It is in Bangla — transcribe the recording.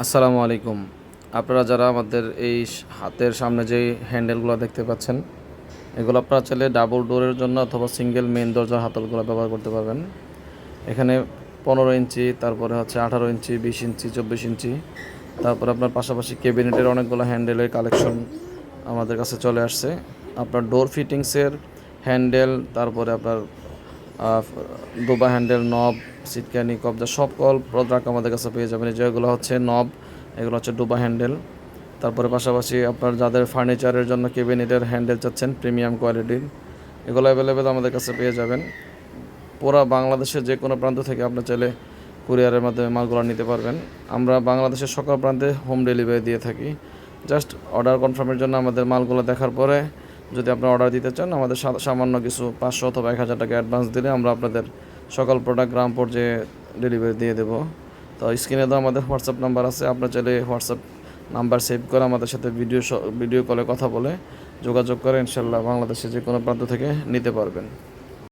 আসসালামু আলাইকুম। আপনারা যারা আমাদের এই হাতের সামনে যে হ্যান্ডেলগুলো দেখতে পাচ্ছেন, এগুলো আপনারা চাইলে ডাবল ডোরের জন্য অথবা সিঙ্গেল মেইন দরজার হাতলগুলো ব্যবহার করতে পারবেন। এখানে 15 ইঞ্চি, তারপরে হচ্ছে 18 ইঞ্চি, 20 ইঞ্চি, 24 ইঞ্চি, তারপরে আপনার পাশাপাশি ক্যাবিনেটের অনেকগুলো হ্যান্ডেলের কালেকশন আমাদের কাছে চলে আসছে। আপনার ডোর ফিটিংসের হ্যান্ডেল, তারপরে আপনার ডোবা হ্যান্ডেল, নব, সিটকানি, কবজা সকল প্রোডাক্ট আমাদের কাছে পেয়ে যাবেন। যেগুলো হচ্ছে নব, এগুলো হচ্ছে ডোবা হ্যান্ডেল। তারপরে পাশাপাশি আপনার যাদের ফার্নিচারের জন্য ক্যাবিনেটের হ্যান্ডেল চাচ্ছেন প্রিমিয়াম কোয়ালিটির, এগুলো অ্যাভেলেবেল আমাদের কাছে পেয়ে যাবেন। পুরো বাংলাদেশের যে কোনো প্রান্ত থেকে আপনি চাইলে কুরিয়ারের মাধ্যমে মালগুলো নিতে পারবেন। আমরা বাংলাদেশের সকল প্রান্তে হোম ডেলিভারি দিয়ে থাকি। জাস্ট অর্ডার কনফার্মের জন্য আমাদের মালগুলো দেখার পরে যদি আপনি অর্ডার দিতে চান, আমাদের সামান্য কিছু 500 অথবা 1000 টাকা অ্যাডভান্স দিলে আমরা আপনাদের সকল প্রোডাক্ট গ্রাম পর্যায়ে ডেলিভারি দিয়ে দেবো। তো স্ক্রিনে তো আমাদের হোয়াটসঅ্যাপ নাম্বার আছে, আপনার চাইলে হোয়াটসঅ্যাপ নাম্বার সেভ করে আমাদের সাথে ভিডিও কলে কথা বলে যোগাযোগ করে ইনশাল্লাহ বাংলাদেশে যে কোনো প্রান্ত থেকে নিতে পারবেন।